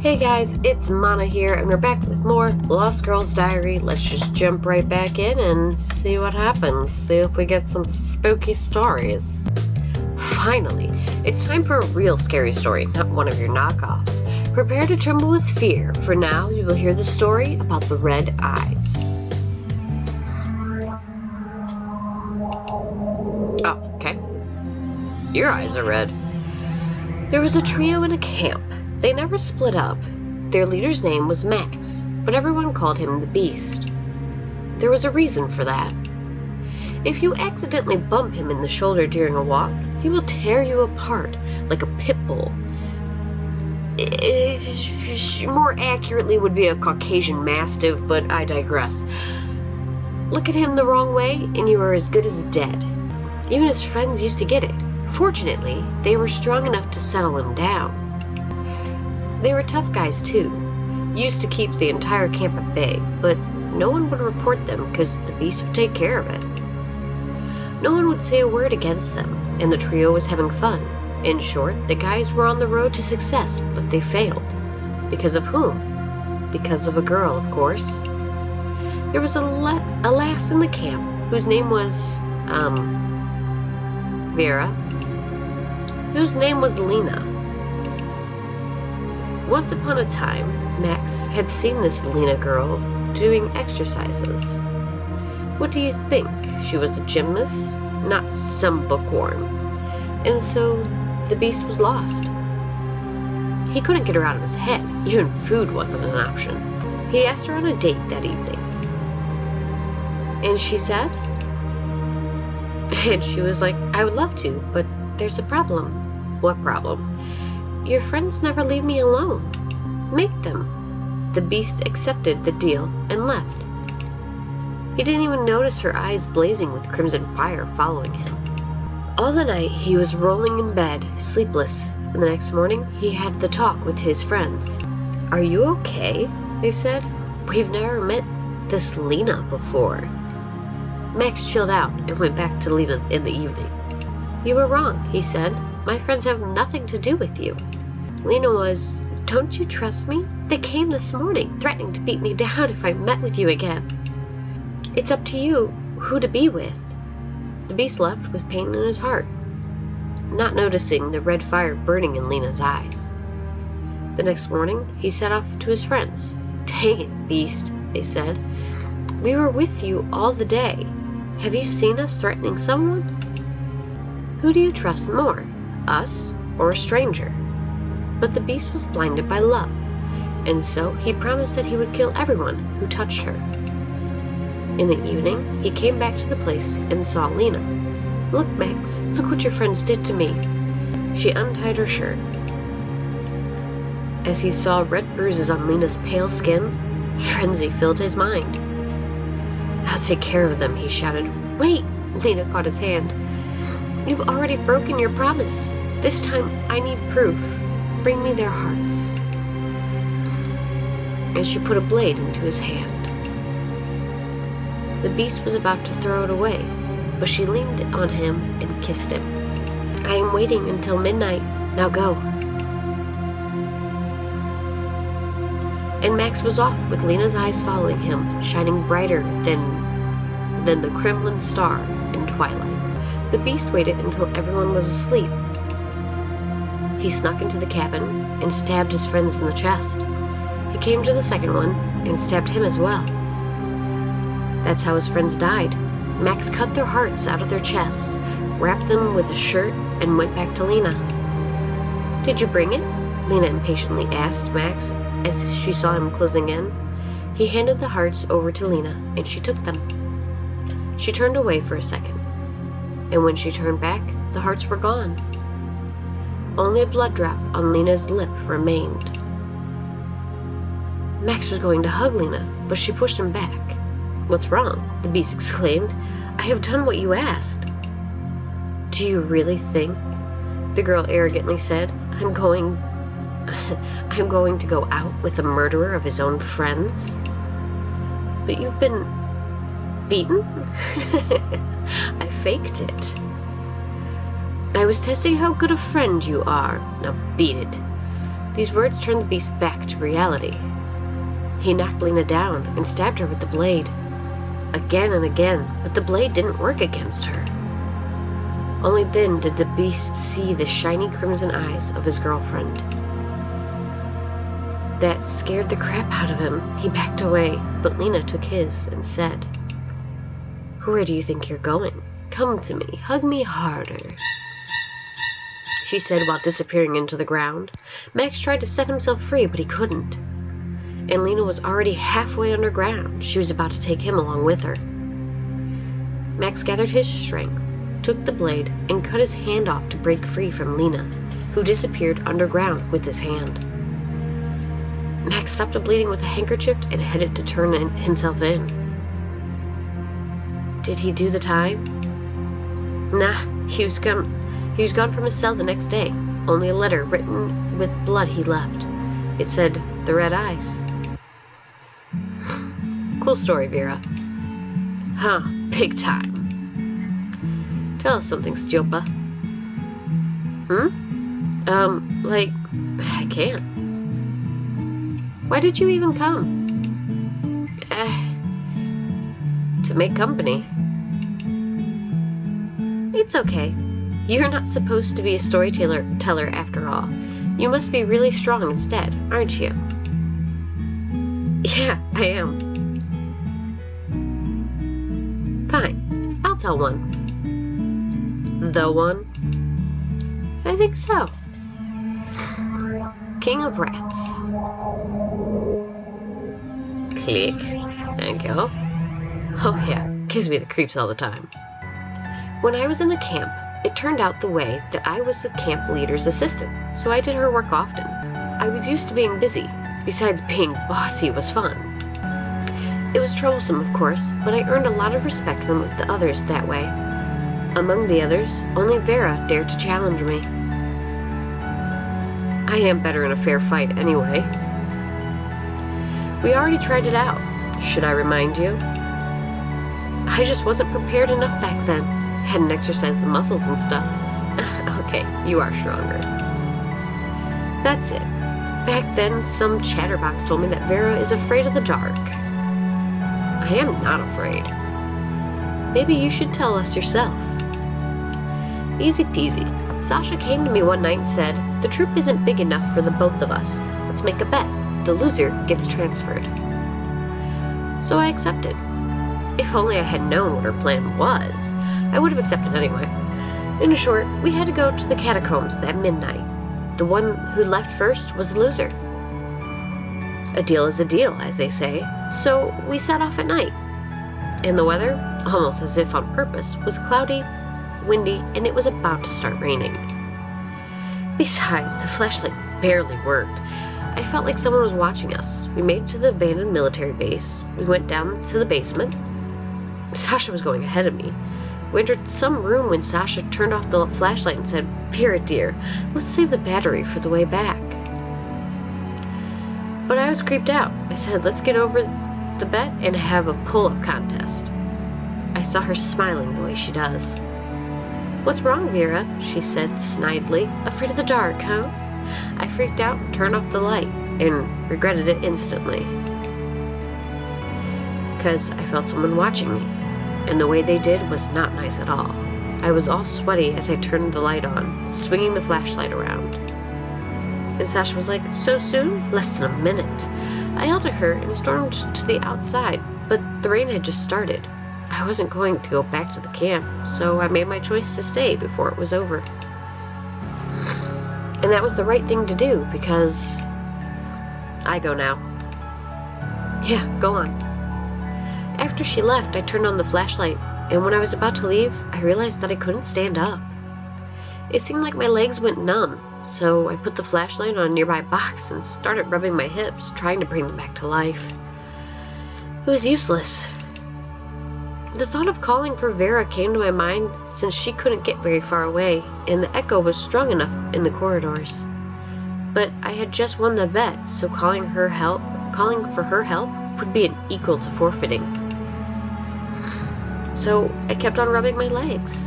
Hey guys, it's Mana here, and we're back with more Lost Girls Diary. Let's just jump right back in and see what happens. See if we get some spooky stories. Finally, it's time for a real scary story, not one of your knockoffs. Prepare to tremble with fear, for now you will hear the story about the red eyes. Oh, okay. Your eyes are red. There was a trio in a camp. They never split up. Their leader's name was Max, but everyone called him the Beast. There was a reason for that. If you accidentally bump him in the shoulder during a walk, he will tear you apart like a pit bull. More accurately would be a Caucasian Mastiff, but I digress. Look at him the wrong way, and you are as good as dead. Even his friends used to get it. Fortunately, they were strong enough to settle him down. They were tough guys too, used to keep the entire camp at bay, but no one would report them because the Beast would take care of it. No one would say a word against them, and the trio was having fun. In short, the guys were on the road to success, but they failed. Because of whom? Because of a girl, of course. There was a lass in the camp whose name was, Vera, whose name was Lena. Once upon a time, Max had seen this Lena girl doing exercises. What do you think? She was a gymnast, not some bookworm. And so, the Beast was lost. He couldn't get her out of his head. Even food wasn't an option. He asked her on a date that evening. And she said? And she was like, I would love to, but there's a problem. What problem? Your friends never leave me alone. Make them. The Beast accepted the deal and left. He didn't even notice her eyes blazing with crimson fire following him. All the night he was rolling in bed, sleepless, and the next morning he had the talk with his friends. Are you okay? They said. We've never met this Lena before. Max chilled out and went back to Lena in the evening. You were wrong, he said. My friends have nothing to do with you. Lena was, don't you trust me? They came this morning, threatening to beat me down if I met with you again. It's up to you who to be with. The Beast left with pain in his heart, not noticing the red fire burning in Lena's eyes. The next morning, he set off to his friends. Dang it, Beast, they said. We were with you all the day. Have you seen us threatening someone? Who do you trust more, us or a stranger? But the Beast was blinded by love, and so he promised that he would kill everyone who touched her. In the evening, he came back to the place and saw Lena. Look, Max, look what your friends did to me. She untied her shirt. As he saw red bruises on Lena's pale skin, frenzy filled his mind. I'll take care of them, he shouted. Wait, Lena caught his hand. You've already broken your promise. This time, I need proof. Bring me their hearts. And she put a blade into his hand. The Beast was about to throw it away, but she leaned on him and kissed him. I am waiting until midnight. Now go. And Max was off with Lena's eyes following him, shining brighter than the Kremlin star in twilight. The Beast waited until everyone was asleep. He snuck into the cabin and stabbed his friends in the chest. He came to the second one and stabbed him as well. That's how his friends died. Max cut their hearts out of their chests, wrapped them with a shirt, and went back to Lena. Did you bring it? Lena impatiently asked Max as she saw him closing in. He handed the hearts over to Lena, and she took them. She turned away for a second, and when she turned back, the hearts were gone. Only a blood drop on Lena's lip remained. Max was going to hug Lena, but she pushed him back. What's wrong? The Beast exclaimed. I have done what you asked. Do you really think? The girl arrogantly said. I'm going to go out with a murderer of his own friends? But you've been beaten? I faked it. I was testing how good a friend you are. Now beat it. These words turned the beast back to reality. He knocked Lena down and stabbed her with the blade. Again and again, but the blade didn't work against her. Only then did the beast see the shiny crimson eyes of his girlfriend. That scared the crap out of him. He backed away, but Lena took his and said, "Where do you think you're going? Come to me, hug me harder," she said while disappearing into the ground. Max tried to set himself free, but he couldn't. And Lena was already halfway underground. She was about to take him along with her. Max gathered his strength, took the blade, and cut his hand off to break free from Lena, who disappeared underground with his hand. Max stopped the bleeding with a handkerchief and headed to turn himself in. Did he do the time? Nah, he was gone from his cell the next day. Only a letter written with blood he left. It said, "The Red Eyes." Cool story, Vera. Huh, big time. Tell us something, Stjopa. I can't. Why did you even come? To make company. It's okay. You're not supposed to be a storyteller after all. You must be really strong instead, aren't you? Yeah, I am. Fine. I'll tell one. The one? I think so. King of Rats. Click. Thank you. Oh yeah, gives me the creeps all the time. When I was in the camp, it turned out the way that I was the camp leader's assistant, so I did her work often. I was used to being busy. Besides, being bossy was fun. It was troublesome, of course, but I earned a lot of respect from the others that way. Among the others, only Vera dared to challenge me. I am better in a fair fight anyway. We already tried it out. Should I remind you? I just wasn't prepared enough back then. Hadn't exercised the muscles and stuff. Okay, you are stronger. That's it. Back then, some chatterbox told me that Vera is afraid of the dark. I am not afraid. Maybe you should tell us yourself. Easy peasy. Sasha came to me one night and said, "The troop isn't big enough for the both of us. Let's make a bet. The loser gets transferred." So I accepted. If only I had known what her plan was, I would have accepted anyway. In short, we had to go to the catacombs at midnight. The one who left first was the loser. A deal is a deal, as they say, so we set off at night. And the weather, almost as if on purpose, was cloudy, windy, and it was about to start raining. Besides, the flashlight barely worked. I felt like someone was watching us. We made it to the abandoned military base. We went down to the basement. Sasha was going ahead of me. We entered some room when Sasha turned off the flashlight and said, "Vera, dear, let's save the battery for the way back." But I was creeped out. I said, "Let's get over the bet and have a pull-up contest." I saw her smiling the way she does. "What's wrong, Vera?" she said snidely. "Afraid of the dark, huh?" I freaked out and turned off the light and regretted it instantly. Because I felt someone watching me, and the way they did was not nice at all. I was all sweaty as I turned the light on, swinging the flashlight around. And Sasha was like, "So soon? Less than a minute." I yelled at her and stormed to the outside, but the rain had just started. I wasn't going to go back to the camp, so I made my choice to stay before it was over. And that was the right thing to do, because I go now. Yeah, go on. After she left, I turned on the flashlight, and when I was about to leave, I realized that I couldn't stand up. It seemed like my legs went numb, so I put the flashlight on a nearby box and started rubbing my hips, trying to bring them back to life. It was useless. The thought of calling for Vera came to my mind since she couldn't get very far away, and the echo was strong enough in the corridors. But I had just won the bet, so calling for her help would be an equal to forfeiting. So I kept on rubbing my legs.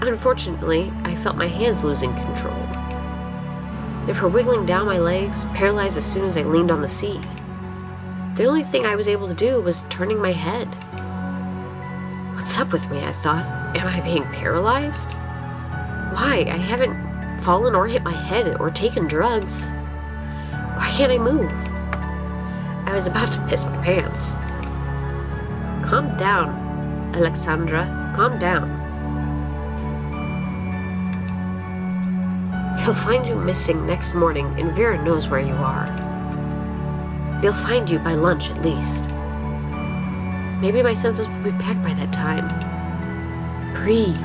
Unfortunately, I felt my hands losing control. They were wiggling down my legs, paralyzed as soon as I leaned on the seat. The only thing I was able to do was turning my head. What's up with me, I thought. Am I being paralyzed? Why? I haven't fallen or hit my head or taken drugs. Why can't I move? I was about to piss my pants. Calm down, Alexandra. Calm down. They'll find you missing next morning, and Vera knows where you are. They'll find you by lunch at least. Maybe my senses will be back by that time. Breathe.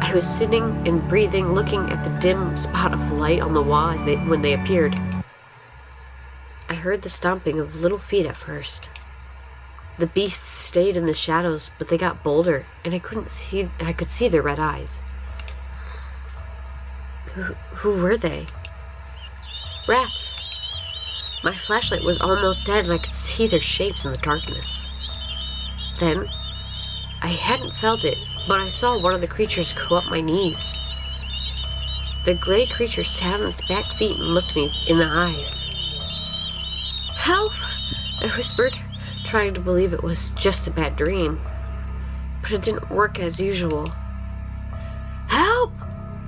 I was sitting and breathing, looking at the dim spot of light on the wall when they appeared. I heard the stomping of little feet at first. The beasts stayed in the shadows, but they got bolder, and I could see their red eyes. Who were they? Rats. My flashlight was almost dead, and I could see their shapes in the darkness. Then, I hadn't felt it, but I saw one of the creatures go up my knees. The gray creature sat on its back feet and looked me in the eyes. Help! I whispered, trying to believe it was just a bad dream. But it didn't work as usual. Help!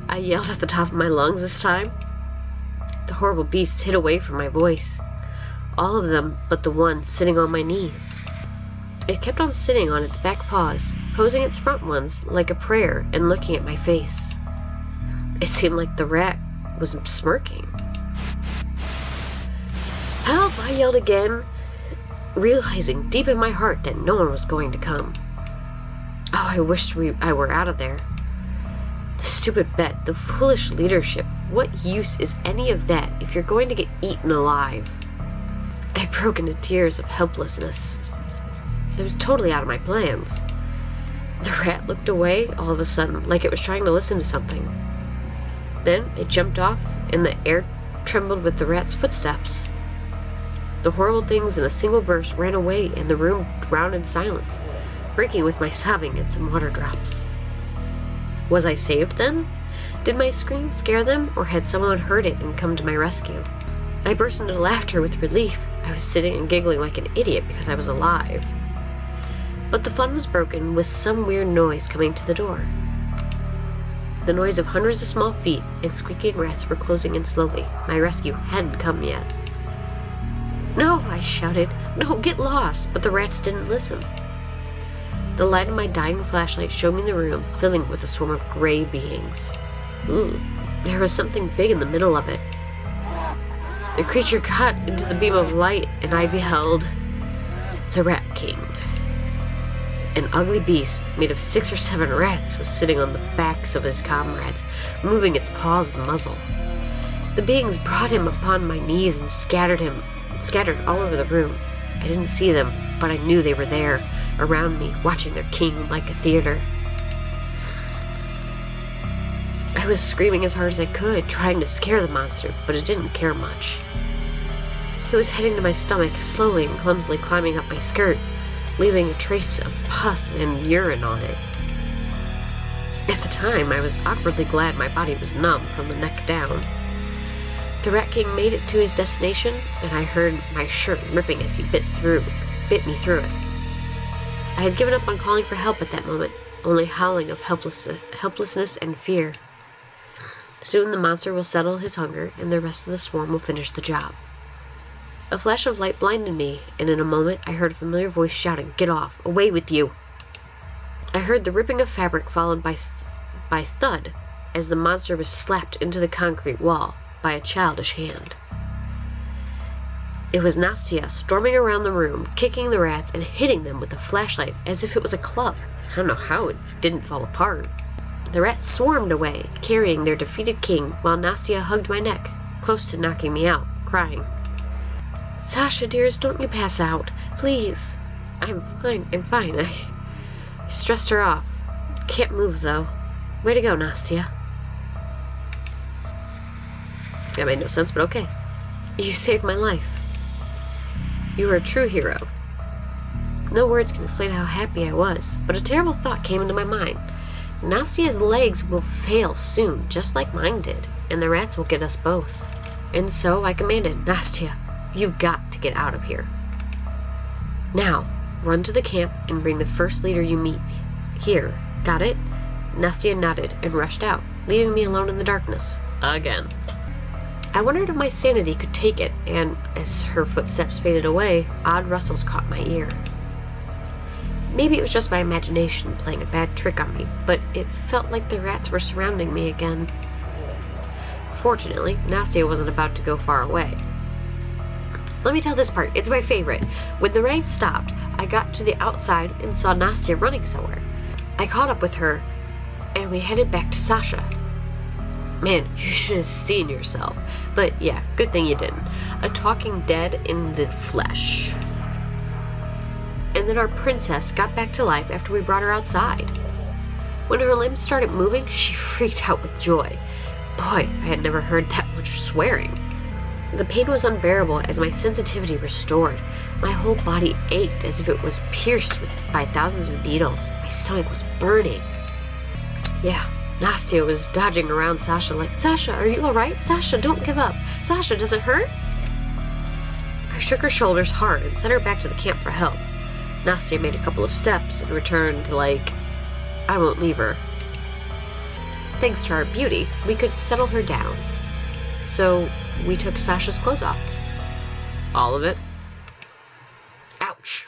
I yelled at the top of my lungs this time. The horrible beasts hid away from my voice. All of them but the one sitting on my knees. It kept on sitting on its back paws, posing its front ones like a prayer and looking at my face. It seemed like the rat was smirking. Help! I yelled again, realizing deep in my heart that no one was going to come. Oh, I wished I were out of there. The stupid bet, the foolish leadership. What use is any of that if you're going to get eaten alive? I broke into tears of helplessness. It was totally out of my plans. The rat looked away all of a sudden, like it was trying to listen to something. Then it jumped off, and the air trembled with the rat's footsteps. The horrible things in a single burst ran away, and the room drowned in silence, breaking with my sobbing and some water drops. Was I saved then? Did my scream scare them, or had someone heard it and come to my rescue? I burst into laughter with relief. I was sitting and giggling like an idiot because I was alive. But the fun was broken with some weird noise coming to the door. The noise of hundreds of small feet and squeaking rats were closing in slowly. My rescue hadn't come yet. No, I shouted. No, get lost! But the rats didn't listen. The light of my dying flashlight showed me the room, filling with a swarm of gray beings. There was something big in the middle of it. The creature cut into the beam of light, and I beheld the Rat King. An ugly beast made of 6 or 7 rats was sitting on the backs of his comrades, moving its paws and muzzle. The beings brought him upon my knees and scattered all over the room. I didn't see them, but I knew they were there, around me, watching their king like a theater. I was screaming as hard as I could, trying to scare the monster, but it didn't care much. It was heading to my stomach, slowly and clumsily climbing up my skirt, leaving a trace of pus and urine on it. At the time, I was awkwardly glad my body was numb from the neck down. The Rat King made it to his destination, and I heard my shirt ripping as he bit me through it. I had given up on calling for help at that moment, only howling of helplessness and fear. Soon the monster will settle his hunger, and the rest of the swarm will finish the job. A flash of light blinded me, and in a moment I heard a familiar voice shouting, "Get off! Away with you!" I heard the ripping of fabric followed by thud as the monster was slapped into the concrete wall by a childish hand. It was Nastya storming around the room, kicking the rats and hitting them with a flashlight as if it was a club. I don't know how it didn't fall apart. The rats swarmed away, carrying their defeated king, while Nastya hugged my neck, close to knocking me out, crying, "Sasha, dearest, don't you pass out. Please." I'm fine. I stressed her off. Can't move, though. Way to go, Nastya. That made no sense, but okay. You saved my life. You are a true hero. No words can explain how happy I was, but a terrible thought came into my mind. Nastya's legs will fail soon, just like mine did, and the rats will get us both. And so I commanded, Nastya, you've got to get out of here. Now, run to the camp and bring the first leader you meet. Here, got it? Nastya nodded and rushed out, leaving me alone in the darkness. Again. I wondered if my sanity could take it, and as her footsteps faded away, odd rustles caught my ear. Maybe it was just my imagination playing a bad trick on me, but it felt like the rats were surrounding me again. Fortunately, Nastya wasn't about to go far away. Let me tell this part, it's my favorite. When the rain stopped, I got to the outside and saw Nastya running somewhere. I caught up with her, and we headed back to Sasha. Man, you should have seen yourself. But yeah, good thing you didn't. A talking dead in the flesh. And then our princess got back to life after we brought her outside. When her limbs started moving, she freaked out with joy. Boy, I had never heard that much swearing. The pain was unbearable as my sensitivity restored. My whole body ached as if it was pierced by thousands of needles. My stomach was burning. Yeah, Nastya was dodging around Sasha like, Sasha, are you alright? Sasha, don't give up. Sasha, does it hurt? I shook her shoulders hard and sent her back to the camp for help. Nastya made a couple of steps and returned like, I won't leave her. Thanks to our beauty, we could settle her down. So we took Sasha's clothes off. All of it. Ouch.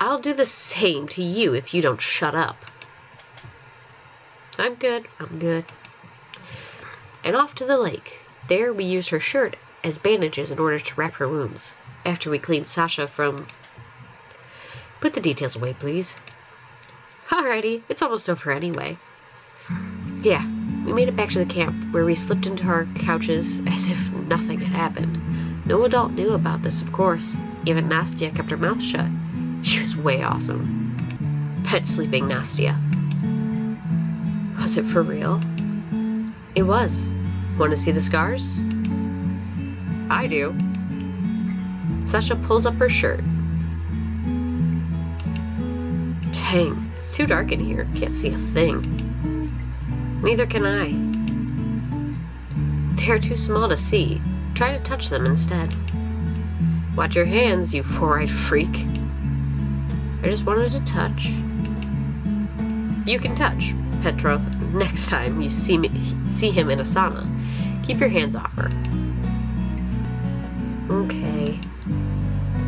I'll do the same to you if you don't shut up. I'm good. And off to the lake. There we used her shirt as bandages in order to wrap her wounds. After we cleaned Sasha from... Put the details away, please. Alrighty, it's almost over anyway. Yeah, we made it back to the camp, where we slipped into our couches as if nothing had happened. No adult knew about this, of course. Even Nastya kept her mouth shut. She was way awesome. Pet sleeping Nastya. Was it for real? It was. Want to see the scars? I do. Sasha pulls up her shirt. Dang, it's too dark in here. Can't see a thing. Neither can I. They are too small to see. Try to touch them instead. Watch your hands, you four-eyed freak. I just wanted to touch. You can touch, Petrov, next time you see him in a sauna. Keep your hands off her. Okay.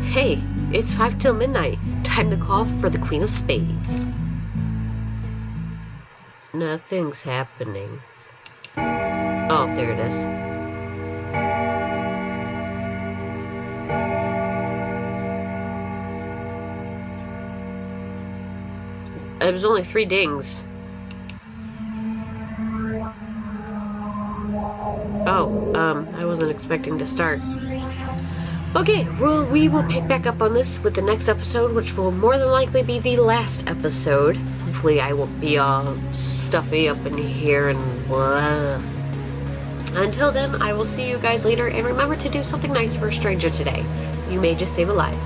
Hey, it's 5 till midnight. Time to call for the Queen of Spades. Nothing's happening. Oh, there it is. It was only 3 dings. Oh, I wasn't expecting to start. Okay, well, we will pick back up on this with the next episode, which will more than likely be the last episode. Hopefully I won't be all stuffy up in here and blah. Until then, I will see you guys later, and remember to do something nice for a stranger today. You may just save a life.